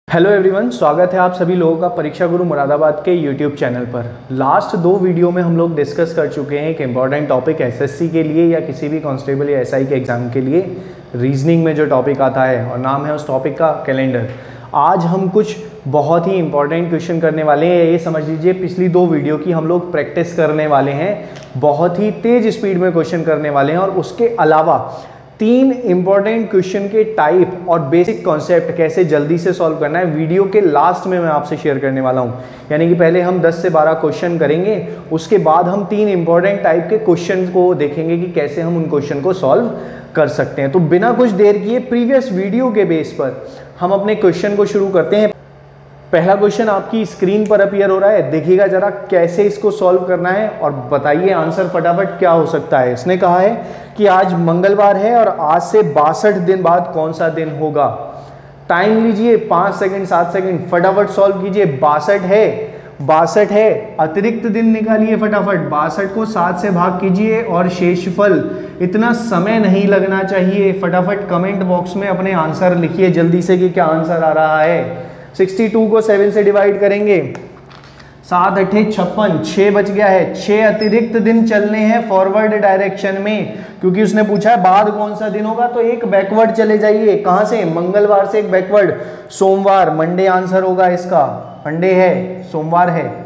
Hello everyone, स्वागत है आप सभी लोगों का परीक्षा गुरु मुरादाबाद के यूट्यूब चैनल पर। लास्ट दो वीडियो में हम लोग डिस्कस कर चुके हैं एक इम्पॉर्टेंट टॉपिक एसएससी के लिए या किसी भी कांस्टेबल या एसआई के एग्ज़ाम के लिए रीजनिंग में जो टॉपिक आता है और नाम है उस टॉपिक का कैलेंडर। आज हम कुछ बहुत ही इंपॉर्टेंट क्वेश्चन करने वाले हैं। ये समझ लीजिए पिछली दो वीडियो की हम लोग प्रैक्टिस करने वाले हैं, बहुत ही तेज़ स्पीड में क्वेश्चन करने वाले हैं और उसके अलावा तीन इंपॉर्टेंट क्वेश्चन के टाइप और बेसिक कॉन्सेप्ट कैसे जल्दी से सॉल्व करना है वीडियो के लास्ट में मैं आपसे शेयर करने वाला हूं। यानी कि पहले हम 10 से 12 क्वेश्चन करेंगे, उसके बाद हम तीन इंपॉर्टेंट टाइप के क्वेश्चन को देखेंगे कि कैसे हम उन क्वेश्चन को सॉल्व कर सकते हैं। तो बिना कुछ देर किए प्रीवियस वीडियो के बेस पर हम अपने क्वेश्चन को शुरू करते हैं। पहला क्वेश्चन आपकी स्क्रीन पर अपीयर हो रहा है, देखिएगा जरा कैसे इसको सॉल्व करना है और बताइए आंसर फटाफट क्या हो सकता है। इसने कहा है कि आज मंगलवार है और आज से 62 दिन बाद कौन सा दिन होगा। टाइम लीजिए 5 सेकंड 7 सेकंड, फटाफट सॉल्व कीजिए। 62 है, अतिरिक्त दिन निकालिए फटाफट। 62 को 7 से भाग कीजिए और शेषफल, इतना समय नहीं लगना चाहिए। फटाफट कमेंट बॉक्स में अपने आंसर लिखिए जल्दी से कि क्या आंसर आ रहा है। 62 को 7 से डिवाइड करेंगे, 7 8 56, 6 बच गया है। 6 अतिरिक्त दिन चलने हैं फॉरवर्ड डायरेक्शन में, क्योंकि उसने पूछा है बाद कौन सा दिन होगा, तो एक बैकवर्ड चले जाइए। कहां से? मंगलवार से एक बैकवर्ड, सोमवार, मंडे आंसर होगा इसका। मंडे है, सोमवार है,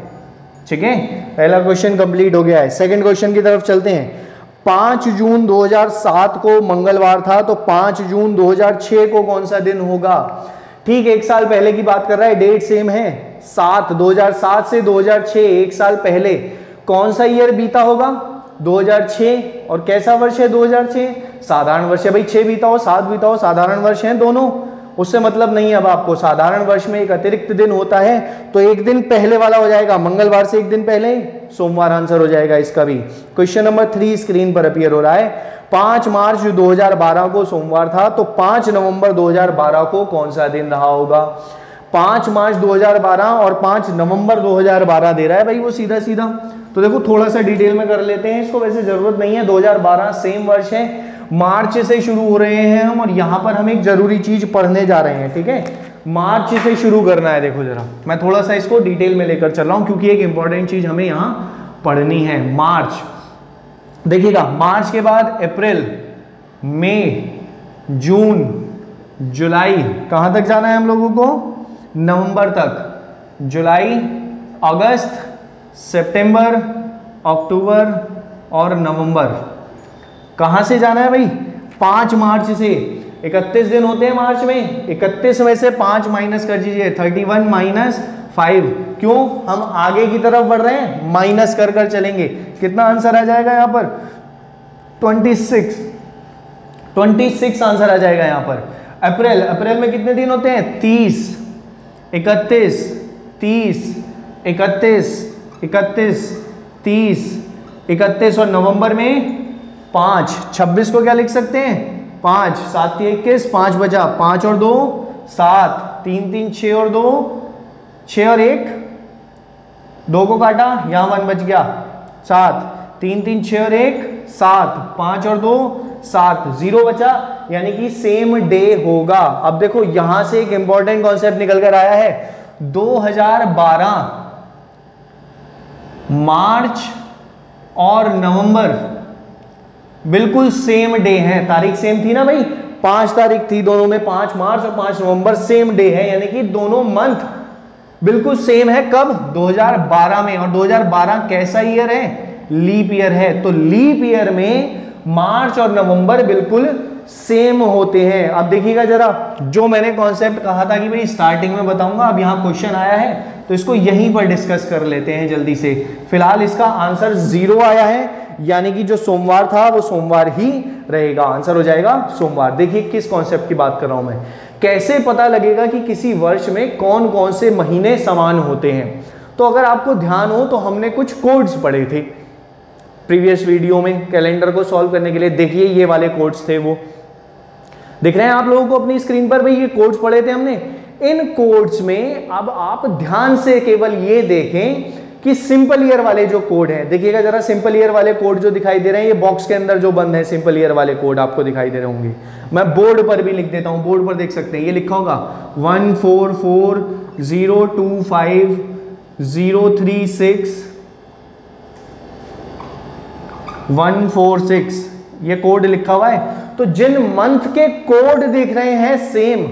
ठीक है। पहला क्वेश्चन कंप्लीट हो गया है। सेकंड क्वेश्चन की तरफ चलते हैं। 5 जून 2007 को मंगलवार था, तो 5 जून 2006 को कौन सा दिन होगा? ठीक, एक साल पहले की बात कर रहा है, डेट सेम है। 2007 से 2006, एक साल पहले कौन सा ईयर बीता होगा? 2006। और कैसा वर्ष है 2006? साधारण वर्ष है भाई। 6 बीता हो 7 बीता हो, साधारण वर्ष है दोनों, उससे मतलब नहीं है। अब आपको साधारण वर्ष में एक अतिरिक्त दिन होता है, तो एक दिन पहले वाला हो जाएगा, मंगलवार से एक दिन पहले सोमवार आंसर हो जाएगा इसका भी। क्वेश्चन नंबर 3 स्क्रीन पर अपीयर हो रहा है। 5 मार्च 2012 को सोमवार था, तो 5 नवंबर 2012 को कौन सा दिन रहा होगा? 5 मार्च 2012 और 5 नवंबर 2012 दे रहा है भाई वो सीधा सीधा। तो देखो थोड़ा सा डिटेल में कर लेते हैं इसको, वैसे जरूरत नहीं है। 2012 सेम वर्ष है, मार्च से शुरू हो रहे हैं हम, और यहां पर हम एक जरूरी चीज पढ़ने जा रहे हैं, ठीक है। मार्च से शुरू करना है। देखो जरा मैं थोड़ा सा इसको डिटेल में लेकर चल रहा हूं, क्योंकि एक इंपॉर्टेंट चीज हमें यहां पढ़नी है। मार्च, देखिएगा मार्च के बाद अप्रैल, मई, जून, जुलाई, कहां तक जाना है हम लोगों को? नवंबर तक। जुलाई, अगस्त, सितंबर, अक्टूबर और नवंबर। कहां से जाना है भाई? 5 मार्च से। 31 दिन होते हैं मार्च में, 31 में से 5 माइनस कर दीजिए, 31 माइनस 5। क्यों? हम आगे की तरफ बढ़ रहे हैं, माइनस कर कर चलेंगे। कितना आंसर आ जाएगा यहां पर? 26 आंसर आ जाएगा यहां पर। अप्रैल में कितने दिन होते हैं? 30, 31, 30, 31, 31, 30, 31 और नवंबर में 5। 26 को क्या लिख सकते हैं? 5, 7 21, 5 बचा, 5 और 2 7, 3 3 6 और 2 6 और 1 2 को काटा, यहां 1 बच गया, 7, 3 3 6 और 1 7, 5 और 2 7, 0 बचा, यानी कि सेम डे होगा। अब देखो यहां से एक इंपॉर्टेंट कॉन्सेप्ट निकल कर आया है। 2012 मार्च और नवंबर बिल्कुल सेम डे है, तारीख सेम थी ना भाई, 5 तारीख थी दोनों में, 5 मार्च और 5 नवंबर सेम डे है, यानी कि दोनों मंथ बिल्कुल सेम है। कब? 2012 में। और 2012 कैसा ईयर है? लीप ईयर है। तो लीप ईयर में मार्च और नवंबर बिल्कुल सेम होते हैं। अब देखिएगा जरा, जो मैंने कॉन्सेप्ट कहा था कि भाई स्टार्टिंग में बताऊंगा, अब यहां क्वेश्चन आया है तो इसको यहीं पर डिस्कस कर लेते हैं जल्दी से। फिलहाल इसका आंसर 0 आया है, यानी कि जो सोमवार था वो सोमवार ही रहेगा, आंसर हो जाएगा सोमवार। देखिए किस कॉन्सेप्ट की बात कर रहा हूं मैं। कैसे पता लगेगा कि किसी वर्ष में कौन कौन से महीने समान होते हैं? तो अगर आपको ध्यान हो तो हमने कुछ कोड्स पढ़े थे प्रीवियस वीडियो में कैलेंडर को सॉल्व करने के लिए। देखिए ये वाले कोड्स थे, वो दिख रहे हैं आप लोगों को अपनी स्क्रीन पर भाई, ये कोड्स पढ़े थे हमने। इन कोड्स में अब आप ध्यान से केवल ये देखें कि सिंपल ईयर वाले जो कोड है, देखिएगा जरा सिंपल ईयर वाले कोड जो दिखाई दे रहे हैं, ये बॉक्स के अंदर जो बंद है सिंपल ईयर वाले कोड आपको दिखाई दे रहे होंगे। मैं बोर्ड पर भी लिख देता हूं, बोर्ड पर देख सकते हैं, ये लिखा होगा 144025036 ये कोड लिखा हुआ है। तो जिन मंथ के कोड दिख रहे हैं सेम,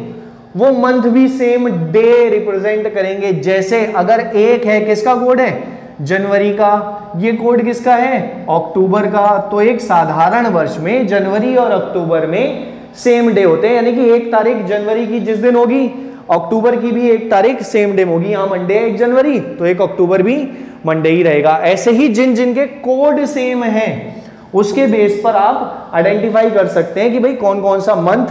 वो मंथ भी सेम डे रिप्रेजेंट करेंगे। जैसे अगर एक है, किसका कोड है? जनवरी का। ये कोड किसका है? अक्टूबर का। तो एक साधारण वर्ष में जनवरी और अक्टूबर में सेम डे होते हैं, यानी कि 1 तारीख जनवरी की जिस दिन होगी, अक्टूबर की भी 1 तारीख सेम डे होगी। यहां मंडे है 1 जनवरी, तो 1 अक्टूबर भी मंडे ही रहेगा। ऐसे ही जिन जिन के कोड सेम हैं उसके बेस पर आप आइडेंटिफाई कर सकते हैं कि भाई कौन कौन सा मंथ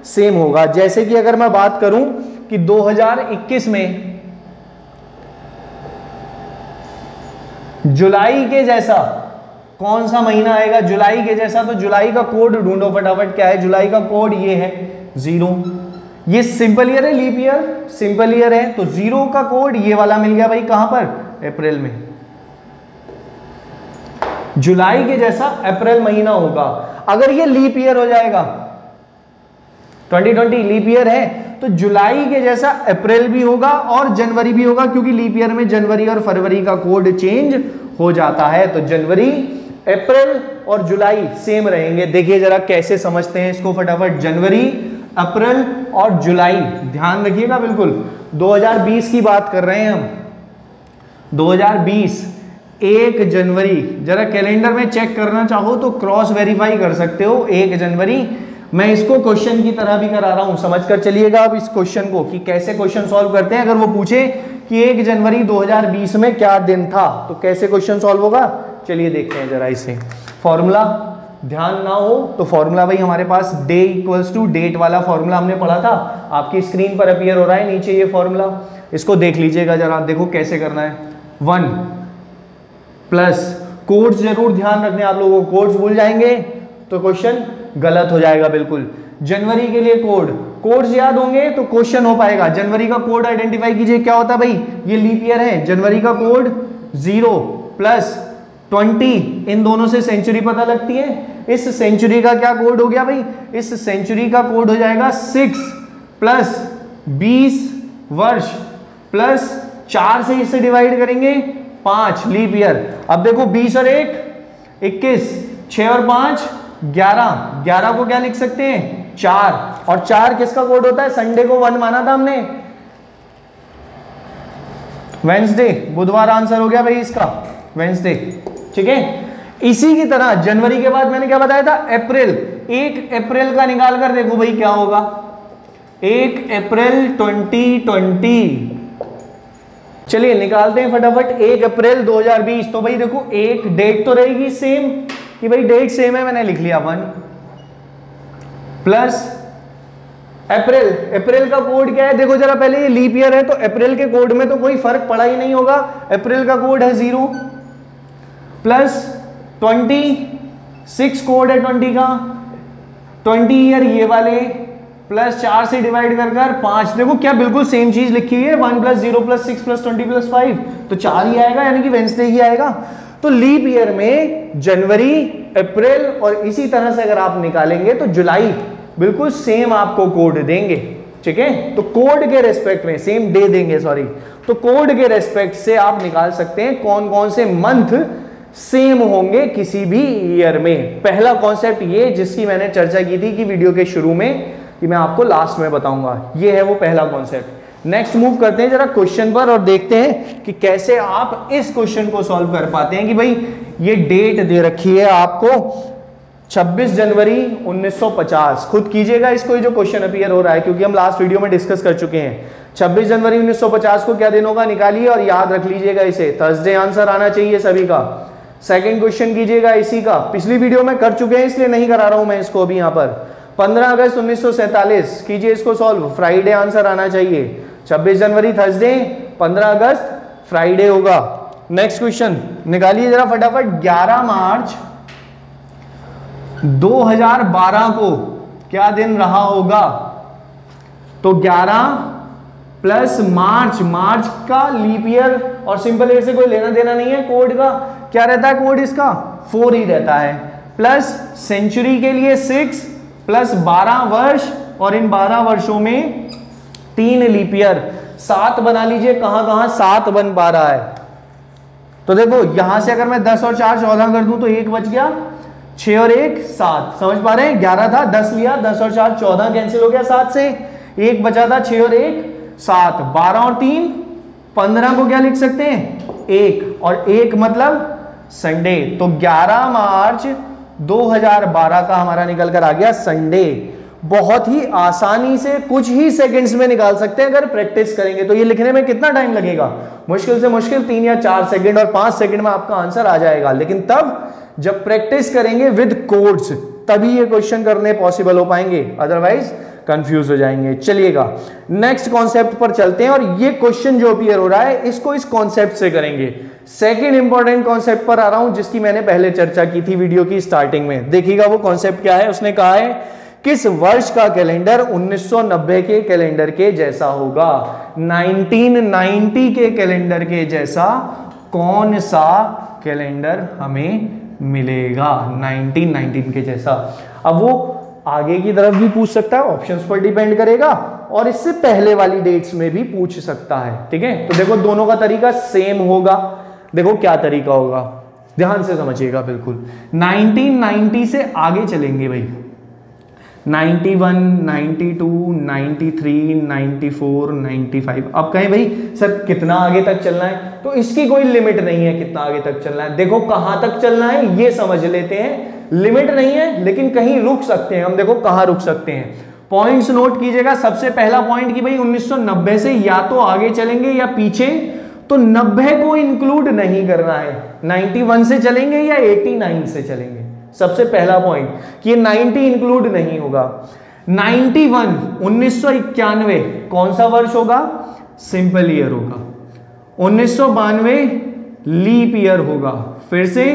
सेम होगा। जैसे कि अगर मैं बात करूं कि 2021 में जुलाई के जैसा कौन सा महीना आएगा? जुलाई के जैसा, तो जुलाई का कोड ढूंढो फटाफट, क्या है जुलाई का कोड? ये है 0। ये सिंपल ईयर है, लीप ईयर? सिंपल ईयर है, तो 0 का कोड ये वाला मिल गया भाई, कहां पर? अप्रैल में। जुलाई के जैसा अप्रैल महीना होगा। अगर ये लीप ईयर हो जाएगा, 2020 लीप ईयर है, तो जुलाई के जैसा अप्रैल भी होगा और जनवरी भी होगा, क्योंकि लीप ईयर में जनवरी और फरवरी का कोड चेंज हो जाता है। तो जनवरी, अप्रैल और जुलाई सेम रहेंगे। देखिए जरा कैसे समझते हैं इसको फटाफट। जनवरी, अप्रैल और जुलाई, ध्यान रखिएगा बिल्कुल। 2020 की बात कर रहे हैं हम, 2020 1 जनवरी। जरा कैलेंडर में चेक करना चाहो तो क्रॉस वेरीफाई कर सकते हो, 1 जनवरी। मैं इसको क्वेश्चन की तरह भी करा रहा हूं, समझकर चलिएगा अब इस क्वेश्चन को कि कैसे क्वेश्चन सॉल्व करते हैं। अगर वो पूछे कि 1 जनवरी 2020 में क्या दिन था, तो कैसे क्वेश्चन सॉल्व होगा, चलिए देखते हैं जरा इसे। फॉर्मूला ध्यान ना हो तो फॉर्मूला भाई हमारे पास डे इक्वल्स टू डेट वाला फॉर्मूला हमने पढ़ा था, आपकी स्क्रीन पर अपीयर हो रहा है नीचे ये फॉर्मूला। इसको देख लीजिएगा जरा, देखो कैसे करना है। 1 प्लस कोड्स जरूर ध्यान रखने आप लोगों को, कोड्स भूल जाएंगे तो क्वेश्चन गलत हो जाएगा बिल्कुल। जनवरी के लिए कोड्स याद होंगे तो क्वेश्चन हो पाएगा। जनवरी का कोड आइडेंटिफाई कीजिए, क्या होता है भाई? ये लीप ईयर है, जनवरी का कोड 0 प्लस 20, इन दोनों से सेंचुरी पता लगती है। इस सेंचुरी का क्या कोड हो गया भाई? इस सेंचुरी का कोड हो जाएगा 6 प्लस 20 वर्ष प्लस 4 से इसे डिवाइड करेंगे 5, लीप ईयर। अब देखो 20 और 1 21, 6 और 5 11, 11 को क्या लिख सकते हैं? 4, और 4 किसका कोड होता है? संडे को 1 माना था हमने, वेंसडे, बुधवार आंसर हो गया भाई इसका, वेंसडे। ठीक है, इसी की तरह जनवरी के बाद मैंने क्या बताया था? अप्रैल। 1 अप्रैल का निकाल कर देखो भाई क्या होगा? 1 अप्रैल 2020। चलिए निकालते हैं फटाफट। 1 अप्रैल 2020, तो भाई देखो एक डेट तो रहेगी सेम, कि भाई डेट सेम है, मैंने लिख लिया 1 प्लस अप्रैल। अप्रैल का कोड क्या है? देखो जरा पहले, ये लीप ईयर है तो अप्रैल के कोड में तो कोई फर्क पड़ा ही नहीं होगा, अप्रैल का कोड है 0 प्लस 26 कोड है 20 का, 20 ईयर ये वाले प्लस 4 से डिवाइड कर 5। देखो क्या बिल्कुल सेम चीज लिखी हुई है, 1 प्लस 0 प्लस 6 प्लस 20 प्लस 5, तो 4 ही आएगा, यानी कि वेंसडे ही आएगा। तो लीप ईयर में जनवरी, अप्रैल और इसी तरह से अगर आप निकालेंगे तो जुलाई बिल्कुल सेम आपको कोड देंगे। ठीक है, तो कोड के रेस्पेक्ट में सेम डे देंगे, सॉरी, तो कोड के रेस्पेक्ट से आप निकाल सकते हैं कौन कौन से मंथ सेम होंगे किसी भी ईयर में। पहला कॉन्सेप्ट ये, जिसकी मैंने चर्चा की थी कि वीडियो के शुरू में, कि मैं आपको लास्ट में बताऊंगा, ये है वो पहला कॉन्सेप्ट। नेक्स्ट मूव करते हैं जरा क्वेश्चन पर और देखते हैं कि कैसे आप इस क्वेश्चन को सॉल्व कर पाते हैं। कि भाई ये डेट दे रखी है आपको 26 जनवरी 1950, खुद कीजिएगा इसको, जो क्वेश्चन अपीयर हो रहा है, क्योंकि हम लास्ट वीडियो में डिस्कस कर चुके हैं। 26 जनवरी 1950 को क्या दिन होगा निकालिए और याद रख लीजिएगा इसे, थर्सडे आंसर आना चाहिए सभी का। सेकंड क्वेश्चन कीजिएगा इसी का, पिछली वीडियो में कर चुके हैं इसलिए नहीं करा रहा हूं मैं इसको अभी यहाँ पर। 15 अगस्त 1947 कीजिए इसको सॉल्व, फ्राइडे आंसर आना चाहिए। 26 जनवरी थर्सडे, 15 अगस्त फ्राइडे होगा। नेक्स्ट क्वेश्चन निकालिए जरा फटाफट। 11 मार्च 2012 को क्या दिन रहा होगा? तो 11 प्लस मार्च, मार्च का लीप ईयर और सिंपल ईयर से कोई लेना देना नहीं है, कोड का क्या रहता है, कोड इसका 4 ही रहता है, प्लस सेंचुरी के लिए 6 प्लस 12 वर्ष और इन 12 वर्षों में 3 लीप ईयर, 7 बना लीजिए, कहां कहां 7 बन पा रहा है। तो देखो यहां से अगर मैं 10 और 4 14 कर दूं तो 1 बच गया, 6 और 1 7, समझ पा रहे हैं, 11 था 10 लिया, 10 और 4 14 कैंसिल हो गया 7 से, 1 बचा था, 6 और 1 7, 12 और 3 15 को क्या लिख सकते हैं 1 और 1 मतलब संडे। तो 11 मार्च 2012 का हमारा निकल कर आ गया संडे। बहुत ही आसानी से कुछ ही सेकंड्स में निकाल सकते हैं अगर प्रैक्टिस करेंगे। तो ये लिखने में कितना टाइम लगेगा, मुश्किल से मुश्किल 3 या 4 सेकंड, और 5 सेकंड में आपका आंसर आ जाएगा। लेकिन तब जब प्रैक्टिस करेंगे विद कोड्स तभी ये क्वेश्चन करने पॉसिबल हो पाएंगे, अदरवाइज कंफ्यूज हो जाएंगे। चलिएगा नेक्स्ट कॉन्सेप्ट पर चलते हैं, और ये क्वेश्चन जो अपीयर हो रहा है इसको इस कॉन्सेप्ट से करेंगे। सेकंड इंपॉर्टेंट कॉन्सेप्ट पर आ रहा हूं जिसकी मैंने पहले चर्चा की थी वीडियो की स्टार्टिंग में। देखिएगा वो कॉन्सेप्ट क्या है। उसने कहा है किस वर्ष का कैलेंडर 1990 के कैलेंडर के जैसा होगा। 1990 के कैलेंडर के जैसा कौन सा कैलेंडर हमें मिलेगा 1919 के जैसा। अब वो आगे की तरफ भी पूछ सकता है, ऑप्शंस पर डिपेंड करेगा, और इससे पहले वाली डेट्स में भी पूछ सकता है। ठीक है, तो देखो दोनों का तरीका सेम होगा। देखो क्या तरीका होगा, ध्यान से समझिएगा बिल्कुल। 1990 से आगे चलेंगे भाई, 91, 92, 93, 94, 95। अब कहें भाई सर कितना आगे तक चलना है, तो इसकी कोई लिमिट नहीं है कितना आगे तक चलना है। देखो कहां तक चलना है ये समझ लेते हैं, लिमिट नहीं है लेकिन कहीं रुक सकते हैं हम। देखो कहां रुक सकते हैं, पॉइंट्स नोट कीजिएगा। सबसे पहला पॉइंट कि भाई 1990 से या तो आगे चलेंगे या पीछे, तो 90 को इंक्लूड नहीं करना है। 91 से चलेंगे या 89 से चलेंगे, सबसे पहला पॉइंट कि ये 90 इंक्लूड नहीं होगा। 91 1991 कौन सा वर्ष होगा, सिंपल ईयर होगा। 1992 लीप ईयर होगा। फिर से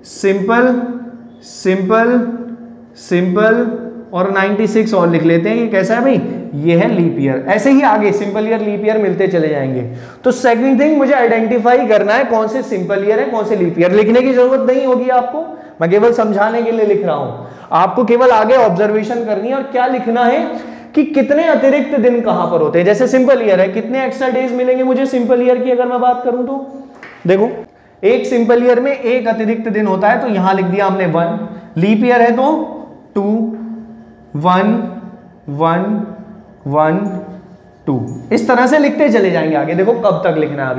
सिंपल सिंपल सिंपल और 96 और लिख लेते हैं। ये कैसा है भाई, ये है लीप ईयर। ऐसे ही आगे सिंपल ईयर लीप ईयर मिलते चले जाएंगे। तो सेकंड थिंग मुझे आइडेंटिफाई करना है कौन से सिंपल ईयर है कौन से लीप ईयर। लिखने की जरूरत नहीं होगी आपको, मैं केवल समझाने के लिए लिख रहा हूं। आपको केवल आगे ऑब्जर्वेशन करनी है और क्या लिखना है कि कितने अतिरिक्त दिन कहां पर होते हैं। जैसे सिंपल ईयर है, कितने एक्स्ट्रा डेज मिलेंगे मुझे सिंपल ईयर की अगर मैं बात करूं तो देखो एक सिंपल ईयर में एक अतिरिक्त दिन होता है, तो यहां लिख दिया हमने 1। लीप ईयर है तो 2 1 1 1 2, इस तरह से लिखते चले जाएंगे आगे। देखो कब तक लिखना है। अब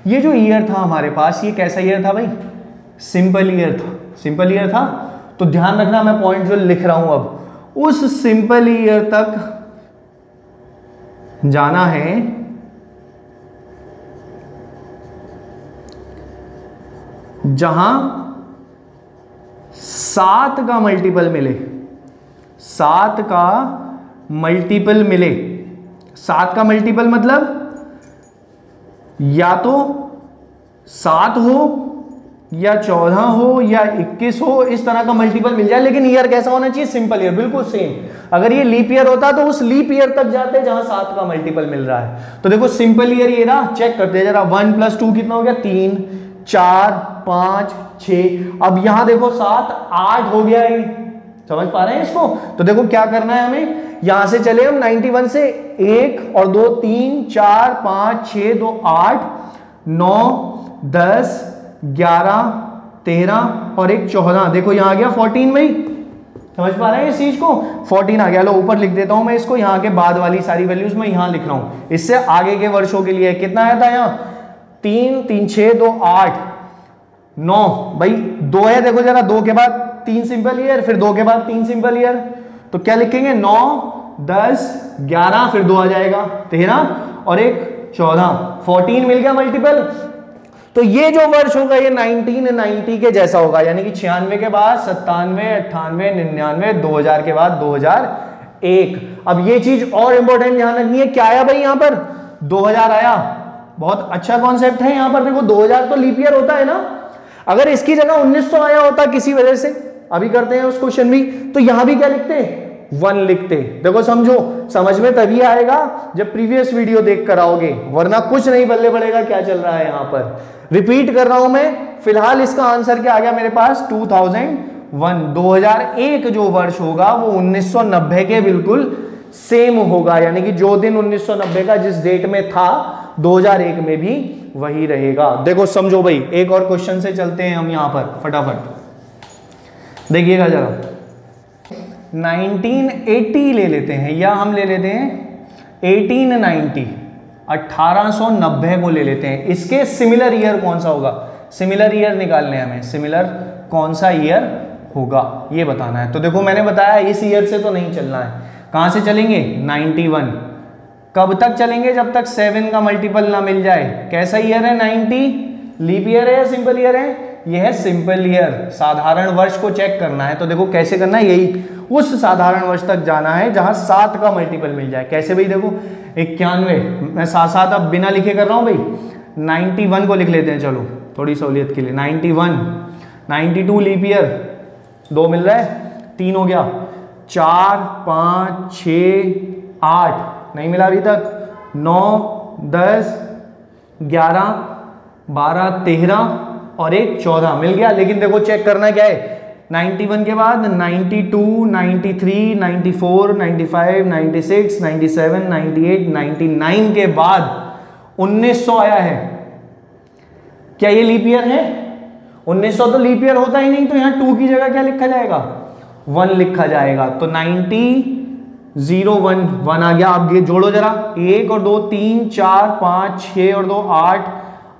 ये जो ईयर था हमारे पास, ये कैसा ईयर था भाई, सिंपल ईयर था। सिंपल ईयर था तो ध्यान रखना मैं पॉइंट जो लिख रहा हूं अब, उस सिंपल ईयर तक जाना है जहां 7 का मल्टीपल मिले। 7 का मल्टीपल मिले। 7 का मल्टीपल मतलब या तो 7 हो या 14 हो या 21 हो, इस तरह का मल्टीपल मिल जाए। लेकिन ईयर कैसा होना चाहिए, सिंपल ईयर, बिल्कुल सेम। अगर ये लीप ईयर होता तो उस लीप ईयर तक जाते जहां 7 का मल्टीपल मिल रहा है। तो देखो सिंपल ईयर ये रहा, चेक करते हैं जरा। 1 + 2 कितना हो गया, 3 4 5 6। अब यहां देखो 7 8 हो गया। ये समझ पा रहे हैं इसको। तो देखो क्या करना है हमें, यहां से चले हम 91 से 1 और 2 3 4 5 6 2 8 9 10 11 13 और 1 14। देखो यहां आ गया 14 में। समझ पा रहे हैं इस चीज को, 14 आ गया। लो ऊपर लिख देता हूं मैं इसको, यहां के बाद वाली सारी वैल्यूज मैं यहां लिख रहा हूं। इससे आगे के वर्षों के लिए कितना आया था यहां, 3 3 6 2 8 9 भाई 2 है। देखो जरा 2 के बाद 3 सिंपल ईयर, फिर 2 के बाद 3 सिंपल ईयर, तो क्या लिखेंगे 9 10 11 फिर 2 आ जाएगा 13 और 1 14 14 मिल गया मल्टीपल। तो ये जो वर्ष होगा ये 1990 के जैसा होगा, यानी कि 96 के बाद 97 98 99 2000 के बाद 2001। अब ये चीज और इंपॉर्टेंट ध्यान रखनी है, क्या आया भाई यहां पर 2000 आया। बहुत अच्छा कॉन्सेप्ट है। यहां पर देखो 2000 तो लीप ईयर होता है ना, अगर इसकी जगह 1900 आया होता किसी वजह से, अभी करते हैं उस क्वेश्चन भी, तो यहां भी क्या लिखते हैं 1 लिखते। देखो समझो, समझ में तभी आएगा जब प्रीवियस वीडियो देख कर आओगे, वरना कुछ नहीं बल्ले पड़ेगा क्या चल रहा है यहां पर। रिपीट कर रहा हूं मैं, फिलहाल इसका आंसर क्या आ गया मेरे पास 2001। 2001 जो वर्ष होगा वो 1990 के बिल्कुल सेम होगा, यानी कि जो दिन 1990 का जिस डेट में था 2001 में भी वही रहेगा। देखो समझो भाई, एक और क्वेश्चन से चलते हैं हम यहां पर फटाफट, देखिएगा जरा। 1980 ले लेते हैं, या हम ले लेते हैं 1890, 1890 को ले लेते हैं। इसके सिमिलर ईयर कौन सा होगा, सिमिलर ईयर निकालने हैं हमें, सिमिलर कौन सा ईयर होगा ये बताना है। तो देखो मैंने बताया इस ईयर से तो नहीं चलना है, कहां से चलेंगे 91। कब तक चलेंगे, जब तक 7 का मल्टीपल ना मिल जाए। कैसा ईयर है 90, लीप ईयर है या सिंपल ईयर है, यह है सिंपल ईयर। साधारण वर्ष को चेक करना है, तो देखो कैसे करना है, यही उस साधारण वर्ष तक जाना है जहां 7 का मल्टीपल मिल जाए। कैसे भाई, देखो 91, मैं साथ साथ अब बिना लिखे कर रहा हूं भाई। 91 को लिख लेते हैं, चलो थोड़ी सहूलियत के लिए। 91, 92 लीप ईयर, 2 मिल रहा है, 3 हो गया, 4, 5, 6, 8 नहीं मिला अभी तक, 9, 10, 11, 12, 13 और एक 14 मिल गया। लेकिन देखो चेक करना क्या है, 91 के बाद 92, 93, 94, 95, 96, 97, 98, 99 के बाद 1900 आया है। क्या ये लीप ईयर है? 1900 तो लीप ईयर होता ही नहीं, तो यहां 2 की जगह क्या लिखा जाएगा, 1 लिखा जाएगा। तो 9001 1 आ गया। अब ये जोड़ो जरा, 1 और 2 3, 4, 5, 6 और 2 8,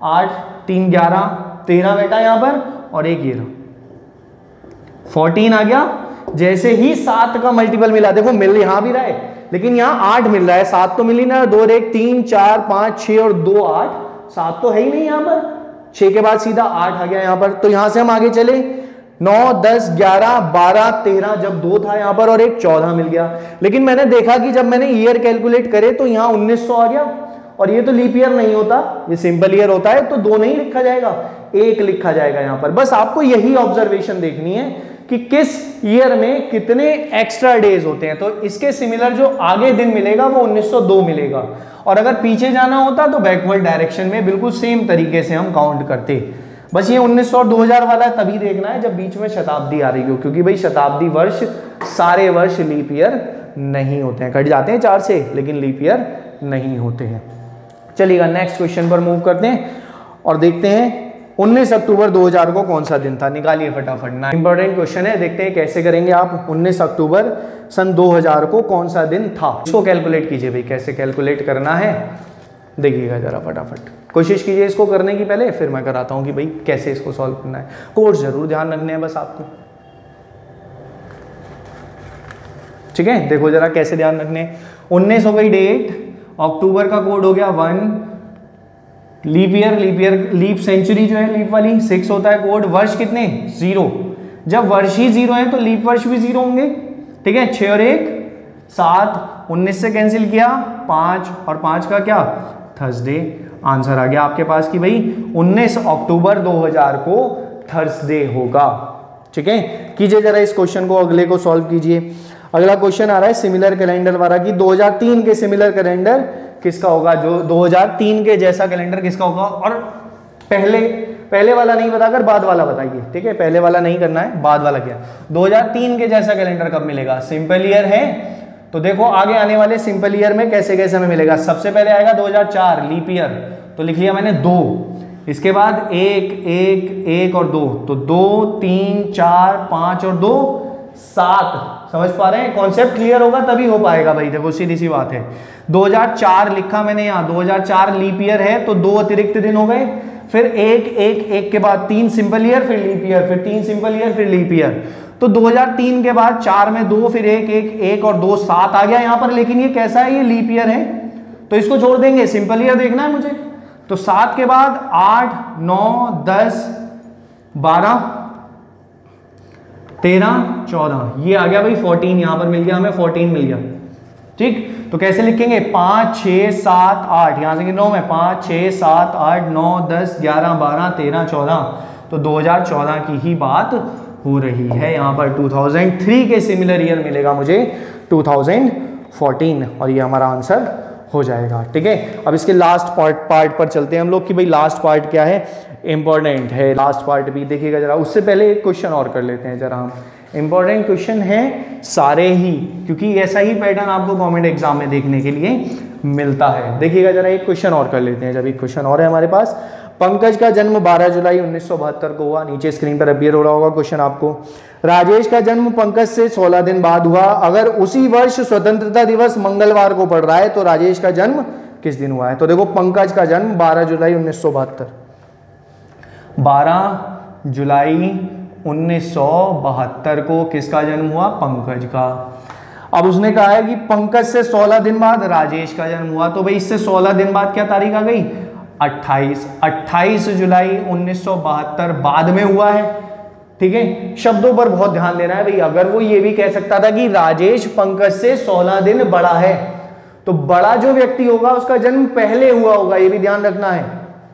8, 3, 11, 13 बेटा यहां पर, और एक ये 14 आ गया। जैसे ही 7 का मल्टीपल मिला, देखो मिल यहां भी रहा है, लेकिन यहां 8 मिल रहा है, 7 तो मिल ही ना, 2 और 1 3, 4, 5, 6 और 2 8, 7 तो है ही नहीं यहां पर, 6 के बाद सीधा 8 आ गया यहां पर। तो यहां से हम आगे चले, 9, 10, 11, 12, 13, जब 2 था यहां पर और एक 14 मिल गया। लेकिन मैंने देखा कि जब मैंने ईयर कैलकुलेट करे तो यहां 1900 आ गया, और ये तो लीप ईयर नहीं होता, ये सिंपल ईयर होता है, तो 2 नहीं लिखा जाएगा, 1 लिखा जाएगा यहां पर। बस आपको यही ऑब्जर्वेशन देखनी है कि किस ईयर में कितने एक्स्ट्रा डेज होते हैं। तो इसके सिमिलर जो आगे दिन मिलेगा वो 1902 मिलेगा, और अगर पीछे जाना होता तो बैकवर्ड डायरेक्शन में बिल्कुल सेम तरीके से हम काउंट करते। बस ये 1900 और 2000 वाला तभी देखना है जब बीच में शताब्दी आ रही हो, क्योंकि भाई शताब्दी वर्ष सारे वर्ष लीप ईयर नहीं होते हैं, कट जाते हैं 4 से, लेकिन लीप ईयर नहीं होते हैं। चलिएगा नेक्स्ट क्वेश्चन पर मूव करते हैं और देखते हैं 19 अक्टूबर 2000 को कौन सा दिन था। निकालिए फटाफट, इंपॉर्टेंट क्वेश्चन है, देखते हैं कैसे करेंगे आप। 19 अक्टूबर सन 2000 को कौन सा दिन था, इसको कैलकुलेट कीजिए भाई, कैसे कैलकुलेट करना है देखिएगा जरा फटाफट, कोशिश कीजिए इसको करने की पहले, फिर मैं कराता हूं कि भाई कैसे इसको सॉल्व करना है। कोड जरूर ध्यान रखने हैं बस आपको, ठीक है। देखो जरा कैसे ध्यान रखने, 19 हो गई डेट, अक्टूबर का कोड हो गया 1, लीप ईयर लीप सेंचुरी जो है लीप वाली 6 होता है कोड, वर्ष कितने 0, जब वर्ष ही 0 है तो लीप वर्ष भी 0 होंगे, ठीक है। 6 और 1 7, 19 से कैंसिल किया 5, और 5 का क्या थर्सडे। आंसर आ गया आपके पास कि भाई 19 अक्टूबर 2000 को थर्सडे होगा, ठीक है। कीजिए जरा इस क्वेश्चन को, अगले को सॉल्व कीजिए। अगला क्वेश्चन आ रहा है सिमिलर कैलेंडर वाला कि 2003 के सिमिलर कैलेंडर किसका होगा, जो 2003 के जैसा कैलेंडर किसका होगा। और पहले वाला नहीं बताकर बाद वाला बताइए, ठीक है। पहले वाला नहीं करना है, बाद वाला क्या, 2003 के जैसा कैलेंडर कब मिलेगा, सिंपल ईयर है। तो देखो आगे आने वाले सिंपल ईयर में कैसे कैसे हमें मिलेगा। सबसे पहले आएगा 2004 लीप ईयर, तो लिख लिया मैंने 2, इसके बाद 1 1 1 और 2, तो 2 3 4 5 और 2 7। समझ पा रहे हैं, कॉन्सेप्ट क्लियर होगा तभी हो पाएगा भाई। देखो सीधी सी बात है, 2004 लिखा मैंने यहाँ, 2004 लीप ईयर है तो 2 अतिरिक्त दिन हो गए, फिर 1 1 1 के बाद 3 सिंपल ईयर, फिर लीप ईयर, फिर 3 सिंपल ईयर, फिर लीप ईयर। तो 2003 के बाद 4 में 2, फिर 1 1 1 और 2 7 आ गया यहाँ पर। लेकिन ये कैसा है, ये लीप ईयर है तो इसको छोड़ देंगे, सिंपल ईयर देखना है मुझे। तो 7 के बाद 8 9 10 12 13 14, ये आ गया भाई 14, यहां पर मिल गया हमें 14 मिल गया, ठीक। तो कैसे लिखेंगे 5 6 7 8, यहां से गिन रहा हूं मैं 5 6 7 8 9 10 11 12 13 14। तो 2014 की ही बात हो रही है यहाँ पर। 2003 के सिमिलर ईयर मिलेगा मुझे, 2014 और ये हमारा आंसर हो जाएगा। ठीक है, अब इसके लास्ट पार्ट पर चलते हैं हम लोग कि भाई लास्ट पार्ट क्या है, इंपॉर्टेंट है लास्ट पार्ट भी देखिएगा जरा। उससे पहले एक क्वेश्चन और कर लेते हैं जरा हम, इंपॉर्टेंट क्वेश्चन है सारे ही, क्योंकि ऐसा ही पैटर्न आपको गवर्नमेंट एग्जाम में देखने के लिए मिलता है। देखिएगा जरा एक क्वेश्चन और कर लेते हैं, जब एक क्वेश्चन और है हमारे पास। पंकज का जन्म 12 जुलाई 1972 को हुआ, नीचे स्क्रीन पर अपीयर हो रहा होगा क्वेश्चन आपको। राजेश का जन्म पंकज से 16 दिन बाद हुआ, अगर उसी वर्ष स्वतंत्रता दिवस मंगलवार को पड़ रहा है तो राजेश का जन्म किस दिन हुआ है। तो देखो पंकज का जन्म 12 जुलाई 1972, 12 जुलाई 1972 को किसका जन्म हुआ, पंकज का। अब उसने कहा है कि पंकज से 16 दिन बाद राजेश का जन्म हुआ, तो भाई इससे 16 दिन बाद क्या तारीख आ गई, 28 जुलाई 1972 बाद में हुआ है। ठीक है, शब्दों पर बहुत ध्यान देना है भाई। अगर वो ये भी कह सकता था कि राजेश पंकज से 16 दिन बड़ा है, तो बड़ा जो व्यक्ति होगा उसका जन्म पहले हुआ होगा, ये भी ध्यान रखना है।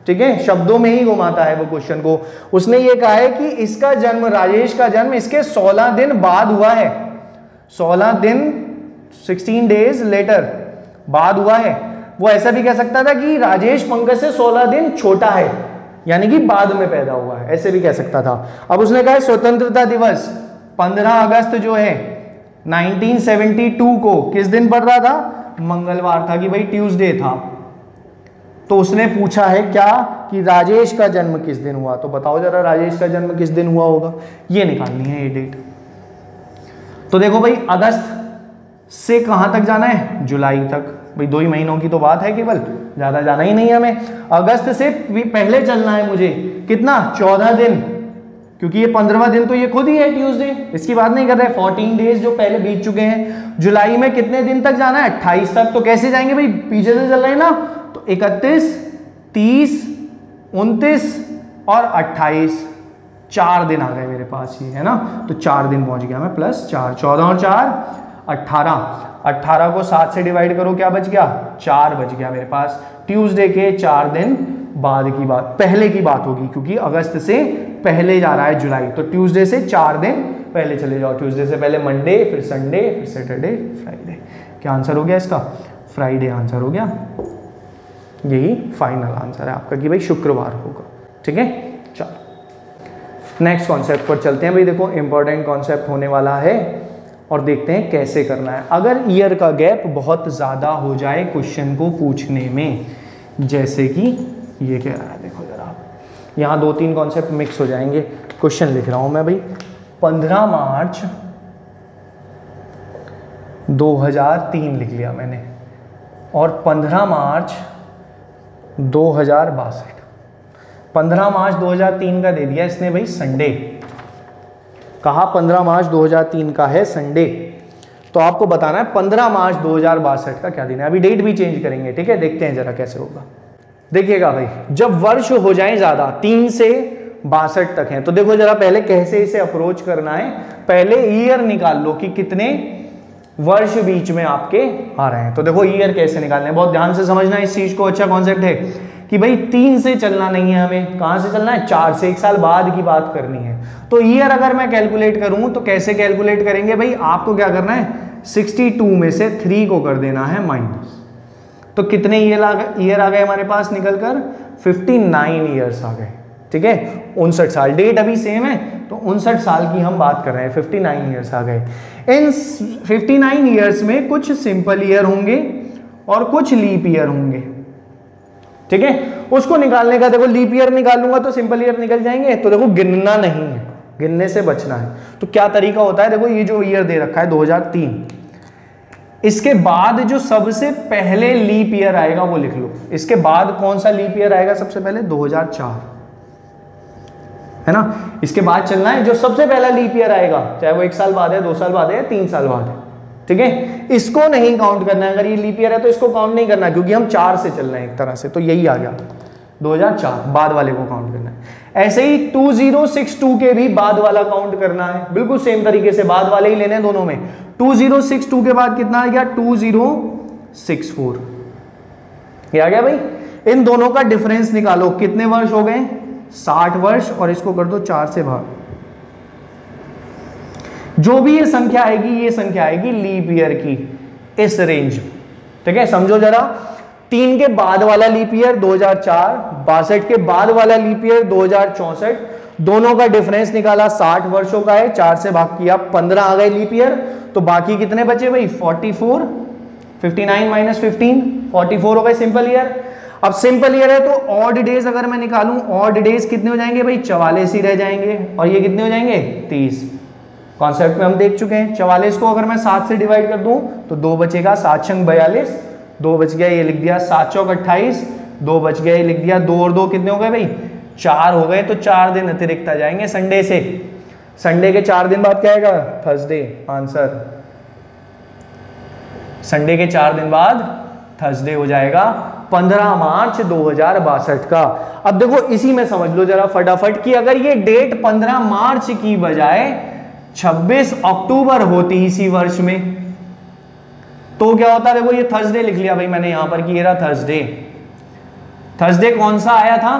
ठीक है, शब्दों में ही घुमाता है वो क्वेश्चन को। उसने ये कहा है कि इसका जन्म, राजेश का जन्म इसके 16 दिन बाद हुआ है, 16 दिन 16 डेज लेटर बाद हुआ है। वो ऐसा भी कह सकता था कि राजेश पंकज से 16 दिन छोटा है, यानी कि बाद में पैदा हुआ है, ऐसे भी कह सकता था। अब उसने कहा स्वतंत्रता दिवस 15 अगस्त जो है 1972 को किस दिन पड़ रहा था, मंगलवार था, कि भाई ट्यूसडे था। तो उसने पूछा है क्या कि राजेश का जन्म किस दिन हुआ, तो बताओ जरा राजेश का जन्म किस दिन हुआ होगा, ये निकालनी है ये डेट। तो देखो भाई अगस्त से कहां तक जाना है, जुलाई तक, भाई 2 ही महीनों की तो बात है केवल, ज्यादा जाना ही नहीं है हमें। अगस्त से पहले चलना है मुझे, कितना, 14 दिन, क्योंकि ये 15वां दिन तो ये खुद ही है ट्यूसडे, इसकी बात नहीं कर रहे, 14 डेज जो पहले बीत चुके हैं। जुलाई में कितने दिन तक जाना है, 28 तक। तो कैसे जाएंगे भाई, पीछे से चल रहे हैं ना, तो 31, 30, 29 और 28, 4 दिन आ गए मेरे पास, ये है ना, तो 4 दिन पहुंच गया मैं, प्लस 4, 14 और 4 18, 18 को 7 से डिवाइड करो, क्या बच गया, 4 बच गया मेरे पास। ट्यूसडे के 4 दिन बाद की बात, पहले की बात होगी, क्योंकि अगस्त से पहले जा रहा है जुलाई, तो ट्यूसडे से 4 दिन पहले चले जाओ। ट्यूसडे से पहले मंडे, फिर संडे, फिर सैटरडे, फ्राइडे। क्या आंसर हो गया इसका, फ्राइडे आंसर हो गया। यही फाइनल आंसर है आपका कि भाई शुक्रवार होगा। ठीक है, चलो नेक्स्ट कॉन्सेप्ट पर चलते हैं। भाई देखो इंपॉर्टेंट कॉन्सेप्ट होने वाला है और देखते हैं कैसे करना है। अगर ईयर का गैप बहुत ज़्यादा हो जाए क्वेश्चन को पूछने में, जैसे कि ये कह रहा है, देखो जरा आप, यहाँ 2-3 कॉन्सेप्ट मिक्स हो जाएंगे। क्वेश्चन लिख रहा हूँ मैं भाई, 15 मार्च 2003 लिख लिया मैंने, और 15 मार्च 2062, 15 मार्च 2003 का दे दिया इसने भाई संडे, कहा 15 मार्च 2003 का है संडे, तो आपको बताना है 15 मार्च 2062 का क्या दिन है। अभी डेट भी चेंज करेंगे, ठीक है, देखते हैं जरा कैसे होगा। देखिएगा भाई, जब वर्ष हो जाए ज्यादा, 3 से 62 तक है, तो देखो जरा पहले कैसे इसे अप्रोच करना है। पहले ईयर निकाल लो कि कितने वर्ष बीच में आपके आ रहे हैं। तो देखो ईयर कैसे निकालने हैं, बहुत ध्यान से समझना इस चीज को। अच्छा कॉन्सेप्ट है कि भाई 3 से चलना नहीं है हमें, कहां से चलना है, 4 से, 1 साल बाद की बात करनी है। तो ईयर अगर मैं कैलकुलेट करूं तो कैसे कैलकुलेट करेंगे भाई, आपको क्या करना है, 62 में से 3 को कर देना है माइनस, तो कितने ईयर आ गए हमारे पास निकल कर, 59 ईयर्स आ गए। ठीक है, 59 साल, डेट अभी सेम है, तो 59 साल की हम बात कर रहे हैं, 59 ईयर्स आ गए। इन 59 ईयर्स में कुछ सिंपल ईयर होंगे और कुछ लीप ईयर होंगे। ठीक है, उसको निकालने का, देखो लीप ईयर निकालूंगा तो सिंपल ईयर निकल जाएंगे, तो देखो गिनना नहीं है, गिनने से बचना है। तो क्या तरीका होता है, देखो ये जो ईयर दे रखा है 2003, इसके बाद जो सबसे पहले लीप ईयर आएगा वो लिख लो। इसके बाद कौन सा लीप ईयर आएगा सबसे पहले, 2004, है ना। इसके बाद चलना है जो सबसे पहला लीप ईयर आएगा, चाहे वो 1 साल बाद है, 2 साल बाद है या 3 साल बाद है। ठीक है, इसको नहीं काउंट करना है। अगर ये लीप ईयर है तो इसको काउंट नहीं करना, क्योंकि हम 4 से चल रहे हैं एक तरह से, तो यही आ गया 2004, बाद वाले को काउंट करना है। ऐसे ही 2062 के भी बाद वाला काउंट करना है, बिल्कुल सेम तरीके से बाद वाले ही लेने हैं दोनों में। 2062 के बाद कितना आ गया, 2064, ये आ गया भाई। इन दोनों का डिफरेंस निकालो, कितने वर्ष हो गए, 60 वर्ष, और इसको कर दो 4 से भाग, जो भी ये संख्या आएगी लीप ईयर की इस रेंज। ठीक है, समझो जरा, 3 के बाद वाला लीप ईयर 2004, 62 के बाद वाला लीप ईयर 2064, दोनों का डिफरेंस निकाला 60 वर्षों का है, 4 से भाग किया 15 आ गए लीप ईयर, तो बाकी कितने बचे भाई 44, 59 माइनस 15 44 हो गए सिंपल ईयर। अब सिंपल ईयर है तो ऑड डेज अगर मैं निकालूं, ऑड डेज कितने हो जाएंगे भाई 44 ही रह जाएंगे, और ये कितने हो जाएंगे 30। कॉन्सेप्ट में हम देख चुके हैं। 44 को अगर मैं 7 से डिवाइड कर दूं तो 2 बचेगा, 7 छंग 42, 2 बच गया, ये लिख दिया 7 चौक 28, 2 बच गया, ये लिख दिया, 2 और 2 कितने हो गए भाई 4 हो गए, तो 4 दिन अतिरिक्त आ जाएंगे संडे से। संडे के 4 दिन बाद क्या आएगा थर्सडे, आंसर संडे के 4 दिन बाद थर्सडे हो जाएगा 15 मार्च 2062 का। अब देखो इसी में समझ लो जरा फटाफट कि अगर ये डेट 15 मार्च की बजाय 26 अक्टूबर होती इसी वर्ष में तो क्या होता। देखो ये थर्सडे लिख लिया भाई मैंने यहां पर कि ये रहा थर्सडे। थर्सडे कौन सा आया था,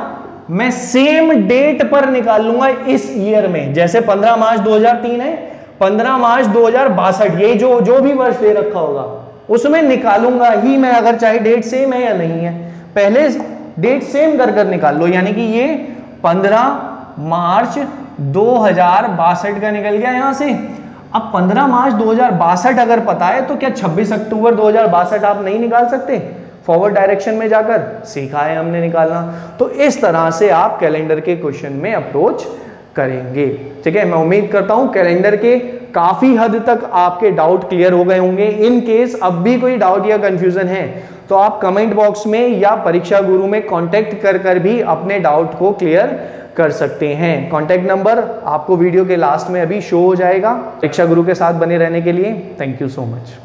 मैं सेम डेट पर निकाल लूंगा इस ईयर में, जैसे 15 मार्च 2003 है, 15 मार्च 2062 ये जो भी वर्ष दे रखा होगा उसमें निकालूंगा ही मैं, अगर चाहे डेट सेम है या नहीं है, पहले डेट सेम कर निकाल लो। यानी कि ये 15 मार्च 2062 का निकल गया यहां से। अब 15 मार्च 2062 अगर पता है तो क्या 26 अक्टूबर 2062 आप नहीं निकाल सकते, फॉरवर्ड डायरेक्शन में जाकर सीखा है हमने निकालना। तो इस तरह से आप कैलेंडर के क्वेश्चन में अप्रोच करेंगे। ठीक है, मैं उम्मीद करता हूं कैलेंडर के काफी हद तक आपके डाउट क्लियर हो गए होंगे। इन केस अब भी कोई डाउट या कंफ्यूजन है तो आप कमेंट बॉक्स में या परीक्षा गुरु में कांटेक्ट कर भी अपने डाउट को क्लियर कर सकते हैं। कांटेक्ट नंबर आपको वीडियो के लास्ट में अभी शो हो जाएगा। परीक्षा गुरु के साथ बने रहने के लिए थैंक यू सो मच।